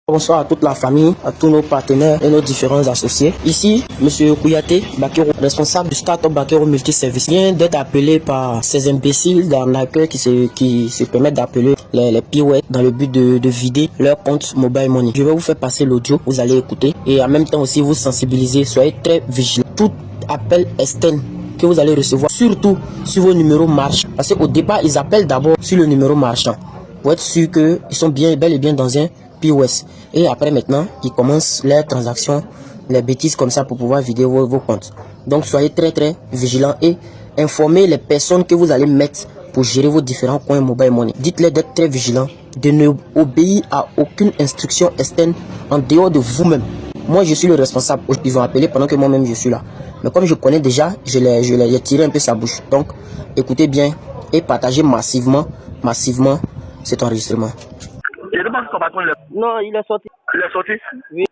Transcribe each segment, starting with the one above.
Bonsoir à toute la famille, à tous nos partenaires et nos différents associés. Ici, Monsieur Kouyaté Bakero, responsable du Startup Bakero Multiservice, vient d'être appelé par ces imbéciles d'arnaqueurs qui se permettent d'appeler les POS dans le but de vider leur compte Mobile Money. Je vais vous faire passer l'audio, vous allez écouter et en même temps aussi vous sensibiliser. Soyez très vigilants. Tout appel externe que vous allez recevoir, surtout sur vos numéros marchands. Parce qu'au départ, ils appellent d'abord sur le numéro marchand pour être sûr qu'ils sont bel et bien dans un POS. Et après maintenant, ils commencent leurs transactions, les bêtises comme ça pour pouvoir vider vos comptes. Donc soyez très vigilants et informez les personnes que vous allez mettre pour gérer vos différents coins Mobile Money. Dites-les d'être très vigilants, de ne obéir à aucune instruction externe en dehors de vous-même. Moi je suis le responsable, ils vont appeler pendant que moi-même je suis là. Mais comme je connais déjà, je l'ai tiré un peu sa bouche. Donc écoutez bien et partagez massivement cet enregistrement. Non, il est sorti. Il est sorti? Oui.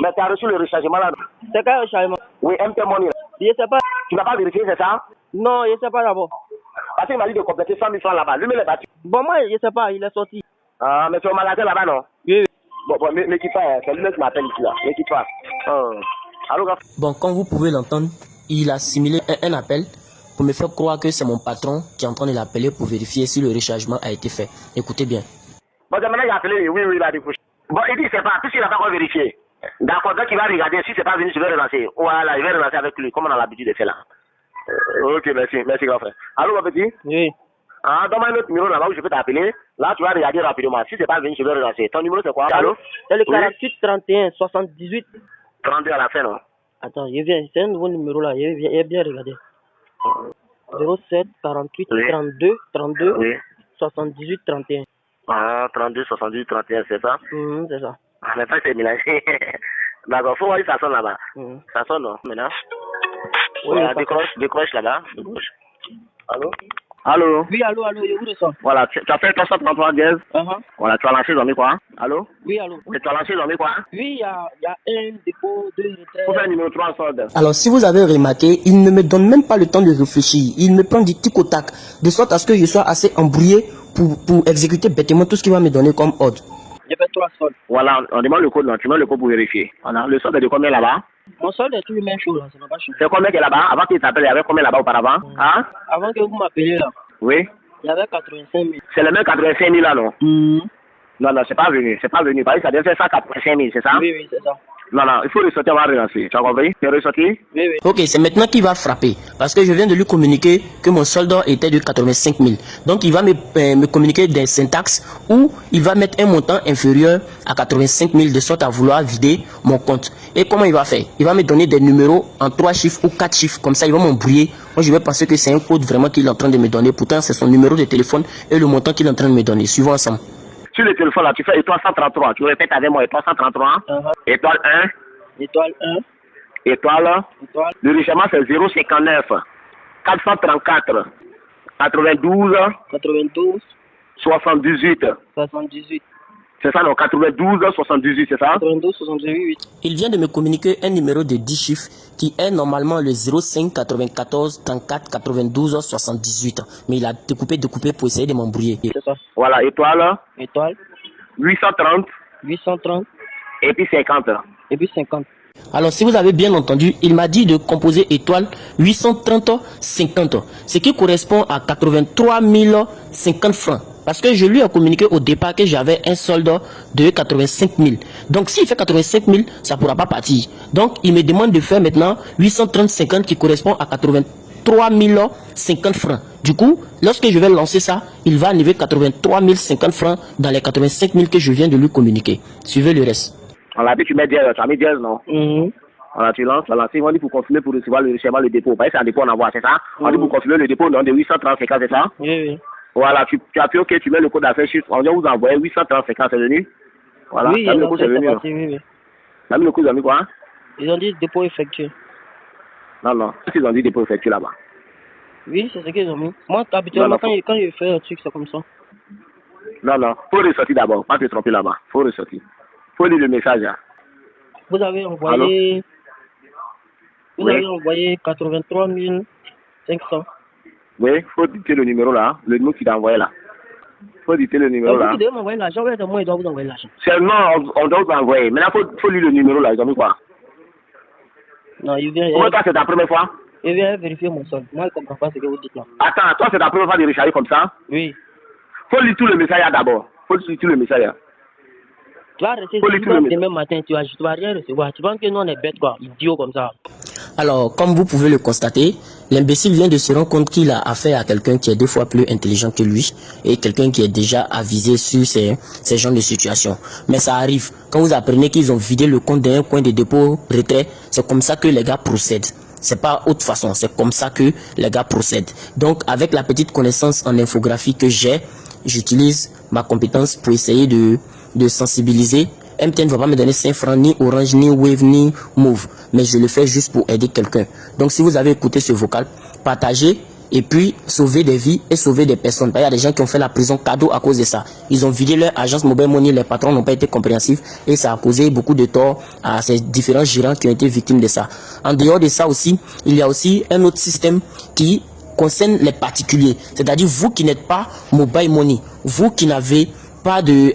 Mais tu as reçu le rechargement là? C'est quel rechargement? Oui, MT Money. Je sais pas. Tu n'as pas vérifié, c'est ça? Non, je sais pas d'abord. Parce qu'il m'a dit de compléter 100 000 francs là-bas. Lui, il est battu. Bon, moi, je sais pas, il est sorti. Ah, mais tu es au magasin là-bas, non? Oui. Bon, ne quitte pas, c'est lui qui m'appelle ici là. Ne quitte pas. Allô, gars? Bon, comme vous pouvez l'entendre, il a simulé un appel pour me faire croire que c'est mon patron qui est en train de l'appeler pour vérifier si le rechargement a été fait. Écoutez bien. Bon, maintenant, il a appelé, oui, il a décroché. Bon, il dit, c'est pas, puisqu'il n'a pas encore vérifié. D'accord, donc il va regarder, si c'est pas venu, je vais relancer. Voilà, je vais relancer avec lui, comme on a l'habitude de faire là. Ok, merci, grand frère. Allô, mon petit? Oui. Ah, donne-moi un autre numéro là-bas où je peux t'appeler. Là, tu vas regarder rapidement. Si c'est pas venu, je vais relancer. Ton numéro, c'est quoi? Allô? C'est le 48 31 78. 32 à la fin, non? Attends, je viens, c'est un nouveau numéro là, il est bien regardé. 07 48 Oui. 32 32 Oui. 78 31. Ah, 32, 78, 31, c'est ça? C'est ça. Ah, mais pas c'est mélangé. D'accord, faut voir si ça sonne là-bas. Mhm. Ça sonne, non? Maintenant? Oui, Voilà, ça décroche là-bas. Décroche. Allô? Allô? Oui, allô, je vous reçois. Voilà, tu as fait 333 gaz. Voilà, tu as lancé dans mes quoi? Allô? Oui, allô. Et tu as lancé dans mes quoi? Oui, il y a un dépôt, deux retraits. Faut faire le numéro 3 en solde. Alors si vous avez remarqué, il ne me donne même pas le temps de réfléchir. Il me prend du tic au tac, de sorte à ce que je sois assez embrouillé pour exécuter bêtement tout ce qu'il va me donner comme ordre. J'ai fait 3 soldes. Voilà, on demande le code, non? Tu mets le code pour vérifier. Voilà, le solde est de combien là-bas? Mon solde est toujours le même chose, là, ça n'a pas changé. C'est combien qui est là-bas? Avant qu'il t'appelle, il y avait combien là-bas auparavant? Hein? Avant que vous m'appeliez là, Oui? il y avait 85 000. C'est le même 85 000 là, non? Non, c'est pas venu. Parce que ça devait faire 185 000, c'est ça? Oui, c'est ça. Non, il faut ressortir, on va relancer. Tu as compris? Tu es ressorti? Oui. Ok, c'est maintenant qu'il va frapper. Parce que je viens de lui communiquer que mon solde était de 85 000. Donc il va me communiquer des syntaxes où il va mettre un montant inférieur à 85 000 de sorte à vouloir vider mon compte. Et comment il va faire? Il va me donner des numéros en 3 chiffres ou 4 chiffres. Comme ça, il va m'embrouiller. Moi, je vais penser que c'est un code vraiment qu'il est en train de me donner. Pourtant, c'est son numéro de téléphone et le montant qu'il est en train de me donner. Suivons ensemble. Sur le téléphone là, tu fais étoile 133. Tu répètes avec moi, étoile 133. Étoile 1. Étoile 1. Étoile. Le rechargement c'est 059 434 92 78. 78. C'est ça, non? 92 78, c'est ça? 92 78. Il vient de me communiquer un numéro de 10 chiffres qui est normalement le 05 94 34 92 78. Mais il a découpé pour essayer de m'embrouiller. C'est ça. Voilà, étoile. Étoile 830. 830. Et puis 50. Et puis 50. Alors si vous avez bien entendu, il m'a dit de composer étoile 830 50, ce qui correspond à 83 050 francs. Parce que je lui ai communiqué au départ que j'avais un solde de 85 000. Donc s'il fait 85 000, ça ne pourra pas partir. Donc il me demande de faire maintenant 830 50 qui correspond à 83 050 francs. Du coup, lorsque je vais lancer ça, il va enlever 83 050 francs dans les 85 000 que je viens de lui communiquer. Suivez le reste. Voilà, puis tu mets 10, tu as mis 10, non? Voilà, tu lances, on dit pour confirmer pour recevoir le rechargement, le dépôt. Parce que c'est un dépôt, on envoie, c'est ça? On dit pour confirmer le dépôt, non, de 830 50, c'est ça? Oui. Voilà, tu appuies OK, tu mets le code d'affaires chiffre, on vient vous envoyer 830 50, c'est venu? Voilà, oui, le code, c'est venu. oui. T'as mis le code, ils ont mis quoi? Ils ont dit dépôt effectué. Non, qu'est-ce qu'ils ont dit dépôt effectué là-bas? Oui, c'est ce qu'ils ont mis. Moi, habituellement, quand je fais un truc, c'est comme ça. Non, faut ressortir d'abord, pas te tromper là-bas, faut ressortir. Faut lire le message là. Vous avez envoyé... Vous avez envoyé 83 500. Oui, faut dicter le numéro là, le numéro qu'il t'a envoyé là. Faut dicter le numéro Vous là. qui devez m'envoyer l'argent, ouais, moi, il doit vous envoyer l'argent. Seulement, on doit vous envoyer. Maintenant, faut lire le numéro là. Ils ont mis quoi? Non, il vient, Comment toi, c'est ta première fois? il vient vérifier mon solde. Moi, je ne comprends pas ce que vous dites là. Attends, toi, c'est ta première fois de recharger comme ça? Oui. Faut lire tout le message là d'abord. Faut lire tout le message là. Tu vas rester Faut les tuer, mais- demain matin, tu vas rien recevoir. Tu penses que nous, on est bêtes, quoi, idiots comme ça. Alors, comme vous pouvez le constater, l'imbécile vient de se rendre compte qu'il a affaire à quelqu'un qui est 2 fois plus intelligent que lui et quelqu'un qui est déjà avisé sur ces genres de situations. Mais ça arrive. Quand vous apprenez qu'ils ont vidé le compte d'un coin de dépôt retrait, c'est comme ça que les gars procèdent. C'est pas autre façon, c'est comme ça que les gars procèdent. Donc, avec la petite connaissance en infographie que j'ai, j'utilise ma compétence pour essayer de sensibiliser. MTN ne va pas me donner 5 francs, ni Orange, ni Wave, ni Move. Mais je le fais juste pour aider quelqu'un. Donc, si vous avez écouté ce vocal, partagez et puis sauver des vies et sauver des personnes. Il y a des gens qui ont fait la prison cadeau à cause de ça. Ils ont vidé leur agence mobile money, les patrons n'ont pas été compréhensifs et ça a causé beaucoup de tort à ces différents gérants qui ont été victimes de ça. En dehors de ça aussi, il y a aussi un autre système qui concerne les particuliers. C'est-à-dire vous qui n'êtes pas mobile money, vous qui n'avez pas de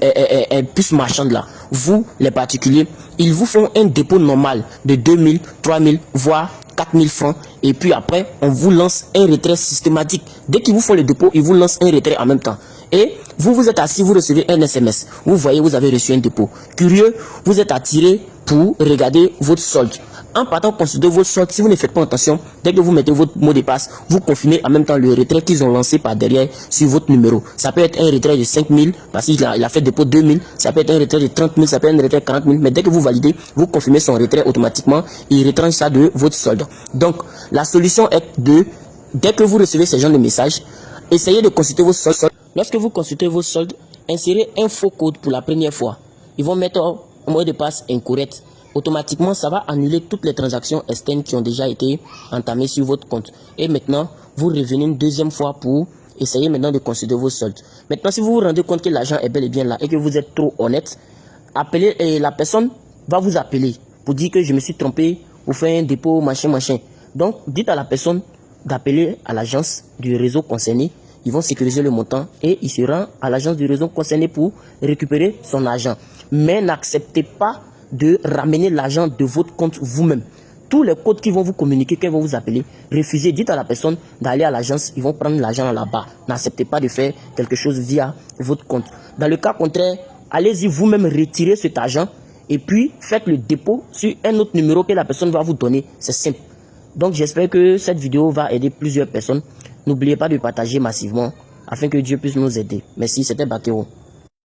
puce marchande là, vous les particuliers, ils vous font un dépôt normal de 2000, 3000, voire 4000 francs et puis après on vous lance un retrait systématique. Dès qu'ils vous font le dépôt, ils vous lancent un retrait en même temps. Et vous êtes assis, vous recevez un SMS. Vous voyez, vous avez reçu un dépôt. Curieux, vous êtes attiré pour regarder votre solde. En partant considérer votre solde, si vous ne faites pas attention, dès que vous mettez votre mot de passe, vous confirmez en même temps le retrait qu'ils ont lancé par derrière sur votre numéro. Ça peut être un retrait de 5000 parce qu'il a fait dépôt 2000. Ça peut être un retrait de 30 000, ça peut être un retrait de 40 000. Mais dès que vous validez, vous confirmez son retrait automatiquement. Il retranche ça de votre solde. Donc, la solution est dès que vous recevez ce genre de message, essayez de consulter vos soldes. Lorsque vous consultez vos soldes, insérez un faux code pour la première fois. Ils vont mettre un mot de passe incorrect. Automatiquement, ça va annuler toutes les transactions externes qui ont déjà été entamées sur votre compte. Et maintenant, vous revenez une deuxième fois pour essayer maintenant de considérer vos soldes. Maintenant, si vous vous rendez compte que l'argent est bel et bien là et que vous êtes trop honnête, appelez et la personne va vous appeler pour dire que je me suis trompé, pour faire un dépôt, machin. Donc, dites à la personne d'appeler à l'agence du réseau concerné. Ils vont sécuriser le montant et il se rend à l'agence du réseau concerné pour récupérer son argent. Mais n'acceptez pas de ramener l'argent de votre compte vous-même. Tous les codes qu'ils vont vous communiquer, qu'ils vont vous appeler, refusez, dites à la personne d'aller à l'agence, ils vont prendre l'argent là-bas. N'acceptez pas de faire quelque chose via votre compte. Dans le cas contraire, allez-y vous-même retirer cet argent et puis faites le dépôt sur un autre numéro que la personne va vous donner. C'est simple. Donc j'espère que cette vidéo va aider plusieurs personnes. N'oubliez pas de partager massivement afin que Dieu puisse nous aider. Merci, c'était Bakero.